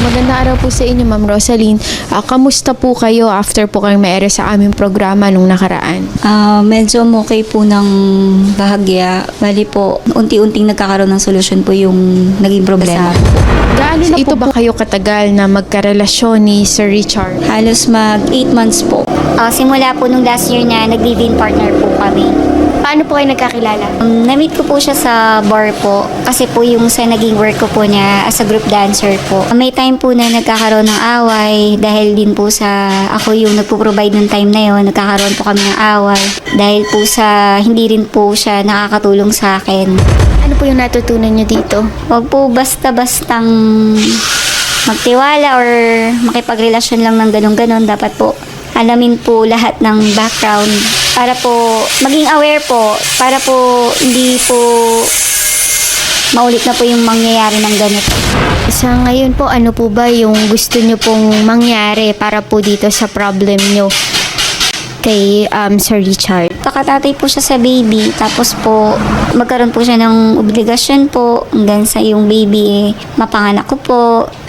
Magandang araw po sa inyo, Ma'am Rosaline. Kamusta po kayo after po kayong may sa aming programa nung nakaraan? Medyo okay po ng bahagya. Bali po, unti-unting nagkakaroon ng solusyon po yung naging problema. Gaano na po ba kayo katagal na magkarelasyon ni Sir Richard? Halos mag 8 months po. Simula po nung last year na nag-live-in partner po kami. Paano po kayo nagkakilala? Na-meet ko po siya sa bar po kasi po yung sa naging work ko po niya as a group dancer po. May time po na nagkakaroon ng away dahil din po sa ako yung nagpo-provide ng time na yon, nagkakaroon po kami ng away dahil po sa hindi rin po siya nakakatulong sa akin. Ano po yung natutunan niyo dito? Huwag po basta-bastang magtiwala or makipagrelasyon lang ng ganun-ganon. Dapat po alamin po lahat ng background para po maging aware po, para po hindi po maulit na po yung mangyayari ng ganito. Sa ngayon po, ano po ba yung gusto nyo pong mangyari para po dito sa problem nyo kay Sir Richard? Kakatatay po siya sa baby, tapos po magkaroon po siya ng obligasyon po hanggang sa yung baby mapanganak ko po,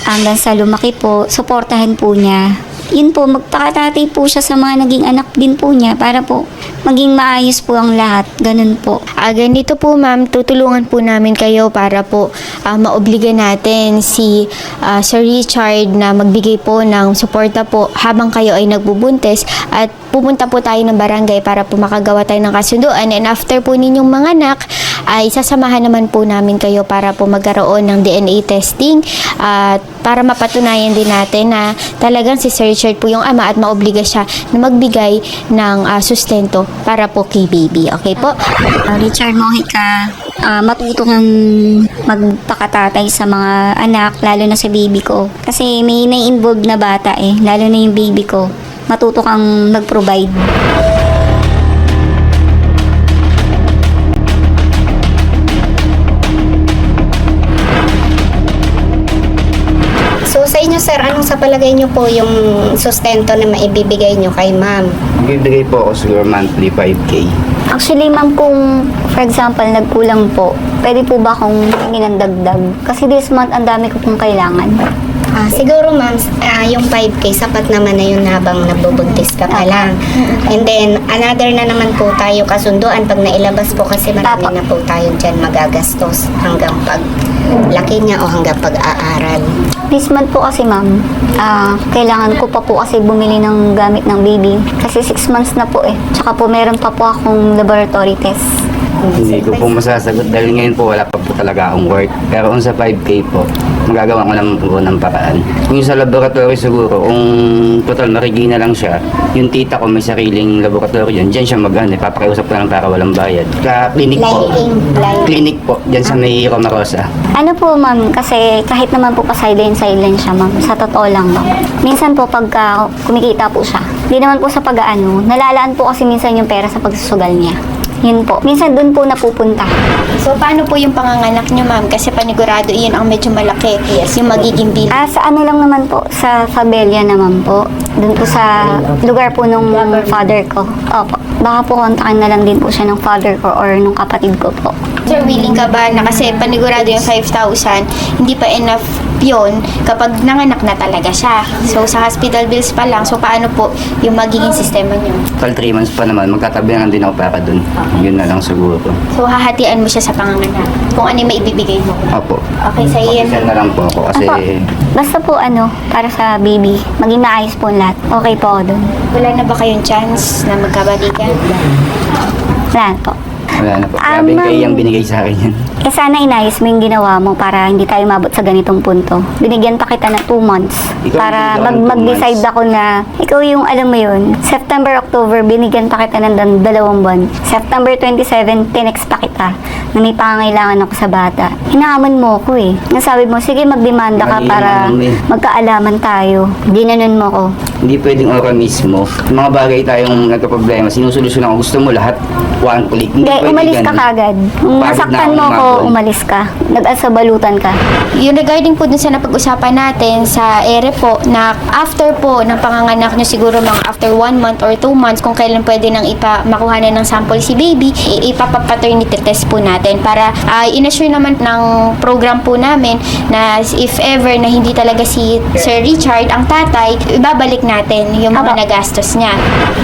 hanggang sa lumaki po, suportahan po niya. Yun po, magpakatatay po siya sa mga naging anak din po niya para po maging maayos po ang lahat. Ganun po. Ganito po ma'am, tutulungan po namin kayo para po maobliga natin si Sir Richard na magbigay po ng suporta po habang kayo ay nagbubuntis at pupunta po tayo ng barangay para po makagawa tayo ng kasunduan, and after po ninyong manganak ay sasamahan naman po namin kayo para po magkaroon ng DNA testing at para mapatunayan din natin na talagang si Sir Richard po yung ama at maobliga siya na magbigay ng sustento para po kay baby. Okay po? Richard Mojica, matuto kang magpakatatay sa mga anak, lalo na sa baby ko. Kasi may na-involved na bata lalo na yung baby ko. Matuto kang mag-provide. So sa inyo sir, anong sa palagay nyo po yung sustento na maibibigay nyo kay ma'am? Bibigay po ako siguro monthly 5K. Actually, ma'am, kung for example, nagkulang po, pwede po ba akong hingin ng dagdag? Kasi this month, ang dami ko pong kailangan. Siguro ma'am, yung 5K sapat naman na yun habang nabubuntis ka pa lang. And then another na naman po tayo kasunduan pag nailabas po kasi marami na po tayo dyan magagastos hanggang pag laki niya o hanggang pag-aaral. This month po kasi, ma'am, kailangan ko pa po kasi bumili ng gamit ng baby. Kasi 6 months na po Tsaka po meron pa po akong laboratory test. Hindi ko po masasagot dahil ngayon po wala pa po talaga akong work. Pero kung sa 5K po, magagawa ko naman po ng paraan. Kung sa laboratory siguro, kung total marigina lang siya, yung tita ko may sariling laboratory yun, dyan siya papakiusap ko lang para walang bayad. Sa clinic po. Clinic po, dyan sa may Romarosa. Ano po, ma'am, kasi kahit naman po pa-silent siya, ma'am. Sa totoo lang, ma'am. Minsan po pagka kumikita po siya, hindi naman po sa pag-aano, nalalaan po kasi minsan yung pera sa pagsusugal niya. Yun po. Minsan doon po napupunta. So, paano po yung panganganak nyo ma'am? Kasi panigurado iyon ang medyo malaki. Yes, yung magiging bill. Sa ano lang naman po, sa Fabella naman po. Doon po sa lugar po nung father ko. Opo. Baka po kontakin na lang din po siya ng father ko or nung kapatid ko po. Sir, willing ka ba na kasi panigurado yung 5,000, hindi pa enough yun kapag nanganak na talaga siya. So, sa hospital bills pa lang, so paano po yung magiging sistema nyo? Total 3 months pa naman, magtatabihan din ako para dun. Yun na lang siguro. So, hahatian mo siya sa panganganak kung ano yung maibibigay mo. Opo. Okay, sa iyan. Mag-isend na lang po ako kasi Basta po para sa baby, maging maayos po ang lahat. Okay po ako doon. Wala na ba kayong chance na magkabalikan? Wala po. wala na po. Grabe kayo yung binigay sa akin yan. Sana inayos mo yung ginawa mo para hindi tayo mabot sa ganitong punto. Binigyan pa kita ng 2 months Ikaw para binigyan ng 2 mag-decide months. ako na ikaw yung alam mo yun. September, October, binigyan pa kita ng 2 buwan. September 27, tinext pa kita na may pangangailangan ako sa bata. Hinahamon mo ako Nasabi mo, sige magdemanda ka Mali para naman magkaalaman tayo. Ginanon mo ko. Hindi pwedeng ora mismo. Yung mga bagay tayong nagka-problema, sinusolusyon ako. Gusto mo lahat, one click. Hindi, pwede umalis ka ganun. kagad. Kung Pagod nasaktan na mo ako ako, umabol. umalis ka. Nag-asabalutan ka. Yung regarding po dun sa napag-usapan natin sa ere po na after po ng panganganak nyo, siguro mga after 1 month or 2 months, kung kailan pwede nang makuha na ng sample si baby, ipapapaternity test po natin para inassure naman ng program po namin na if ever na hindi talaga si Sir Richard ang tatay, ibabalik natin yung mga nagastos niya.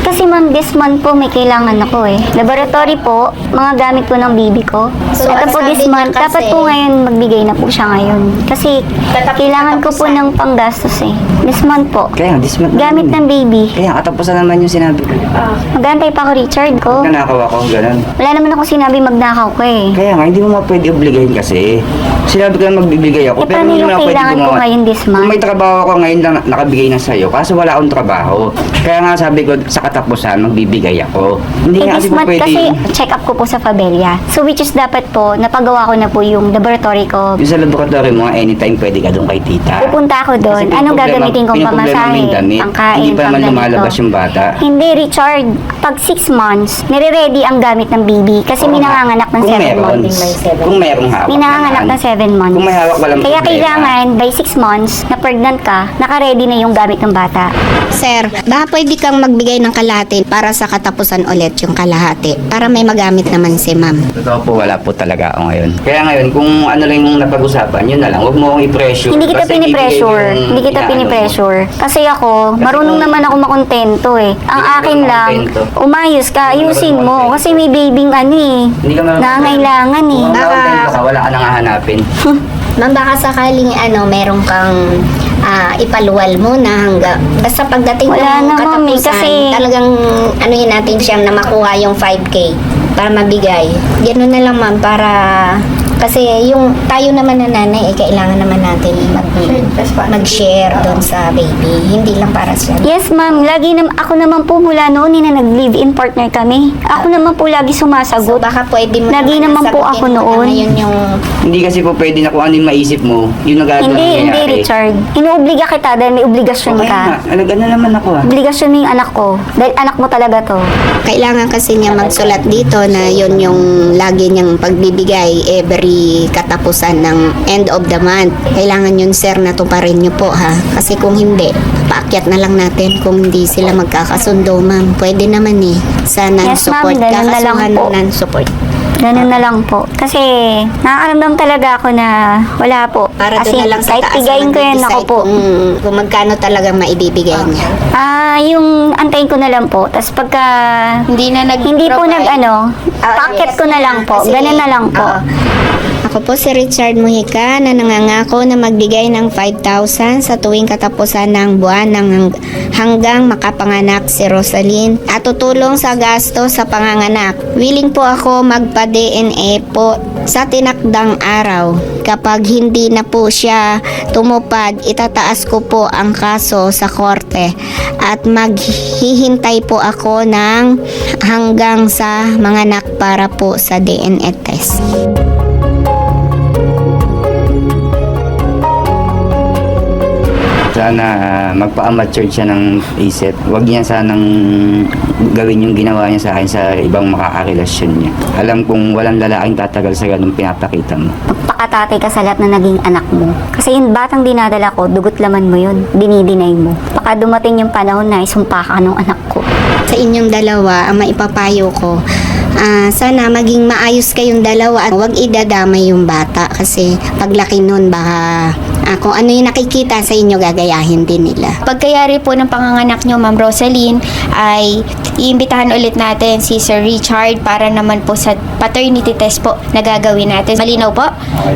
Kasi ma'am, this month po may kailangan ako eh. Laboratory po, mga gamit po ng baby ko. So, Ito ang po sabi this niya month, kasi- dapat po ngayon magbigay na po siya ngayon. Kasi kailangan ko po ng panggastos eh. This month po. Kaya nga, this month Gamit ng baby. Kaya katapusan naman yung sinabi ko. Magantay pa ako, Richard ko. Nanakaw ako, ganun. Wala naman ako sinabi magnakaw ko eh. Kaya nga, hindi mo pwede obligahin kasi. Sinabi ko na magbibigay ako, Eh, paano hindi yung mo na pwede kailangan ko gumawa. ngayon this month? Kung may trabaho ako ngayon lang nakabigay na sa'yo, kaso wala akong trabaho. Kaya nga sabi ko, sa katapusan, magbibigay ako. Hindi Eh, nga this kasi po month pwede. kasi check up ko po sa Fabella. So which is dapat po, napagawa ko na po yung laboratory ko. Yung sa laboratory mo, anytime pwede ka doon kay tita. Pupunta ako doon. Kasi Anong pinoproblema- gagamitin kong pinoproblema mo pamasahe? yung damit. Pangkain, Hindi pa naman pangganito. lumalabas yung bata. Hindi, Richard. Pag 6 months, nire-ready ang gamit ng baby kasi Oo may nga. nanganganak ng Kung 7 meron. months. Kung merong hawak. May nanganganak naman. ng 7 months. Kung may hawak, walang Kaya problema. kailangan, by 6 months, na pregnant ka, naka-ready na yung gamit ng bata. Sir, baka pwede kang magbigay ng kalahati para sa katapusan ulit yung kalahati para may magamit naman si ma'am. Totoo po, wala po talaga ako ngayon. Kaya ngayon, kung ano lang yung napag-usapan, yun na lang. Huwag mo akong i-pressure. Hindi kita Basta pinipressure. ibigay yung Hindi kita inaano mo. pinipressure. Kasi ako, Kasi marunong kung- naman ako makontento eh. Ang Hindi ka akin lang, makontento. umayos ka, Hindi ka ayusin mo. makontento. Kasi may babing ano eh. Hindi ka marunong. Nangailangan eh. Kung makontento ka, wala ka nang hahanapin. Ma'am, baka sakaling meron kang ipaluwal mo na hanggang basta pagdating Wala ng na, ma'am, eh, katapusan, kasi- talagang anuhin natin siyang na makuha yung 5K para mabigay. Ganun na lang ma'am para kasi yung tayo naman na nanay kailangan naman natin mag-share doon sa baby. Hindi lang para sa Yes, ma'am. Ako naman po mula noon na nag-live-in partner kami. Ako naman po lagi So sumasagot. baka pwede mo Lagi naman po sagutin ako mo na noon. ngayon yung Hindi kasi po pwede na kung ano yung maisip mo, yun ang gagawin Hindi, Richard. Inuobliga kita dahil may obligasyon Kaya ka. nga, alaga na naman ako Obligasyon mo yung anak ko. Dahil anak mo talaga to. kailangan kasi niya magsulat dito na yun yung lagi niyang pagbibigay every katapusan ng end of the month. Kailangan yun sir na tuparin niyo po ha. Kasi kung hindi, paakyat na lang natin kung hindi sila magkakasundo ma'am. Pwede naman eh. Sa non-support. Yes, ma'am. Ganun na lang Kakasuhan po. ng non-support. Ganun na lang po. Kasi nakakaramdam talaga ako na wala po. Para Kasi doon na lang sa kahit taas tigayin ko yan ako mag-decide po. kung magkano talagang maibibigay niya. Yung antayin ko na lang po. Tapos pagka Hindi na hindi po packet ko na lang po. Kasi- Ganun na lang po. Oo. Ako po si Richard Mujica na nangangako na magbigay ng 5,000 sa tuwing katapusan ng buwan hanggang makapanganak si Rosaline at tutulong sa gasto sa panganganak. Willing po ako magpa-DNA po sa tinakdang araw. Kapag hindi na po siya tumupad, itataas ko po ang kaso sa korte at maghihintay po ako ng hanggang sa manganak para po sa DNA test. Sana magpa-amateur siya ng isip. Huwag niya sanang gawin yung ginawa niya sa akin sa ibang makakarelasyon niya. Alam kong walang lalaking tatagal sa ganung pinapakita mo. Magpakatatay ka sa lahat na naging anak mo. Kasi yung batang dinadala ko, dugot laman mo yun. Dinidinay mo. Baka dumating yung panahon na isumpa ka ng anak ko. Sa inyong dalawa, ang maipapayo ko, sana maging maayos kayong dalawa at huwag idadamay yung bata kasi paglaki nun baka kung ano yung nakikita sa inyo gagayahin din nila. Pagkayari po ng panganganak nyo, Ma'am Rosaline, ay iimbitahan ulit natin si Sir Richard para naman po sa paternity test po na gagawin natin. Malinaw po?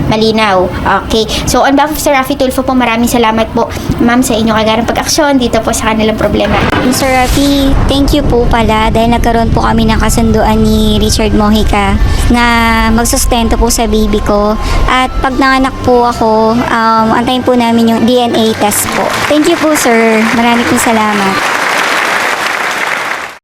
Malinaw. Okay. So, on behalf of Sir Rafi Tulfo po, maraming salamat po, Ma'am, sa inyong agarang pag-aksyon dito po sa kanilang problema. Mr. Rafi, thank you po pala dahil nagkaroon po kami ng kasunduan ni Richard Mojica na magsustento po sa baby ko. At pag nanganak po ako, antayin po namin yung DNA test po. Thank you po, sir. Maraming salamat.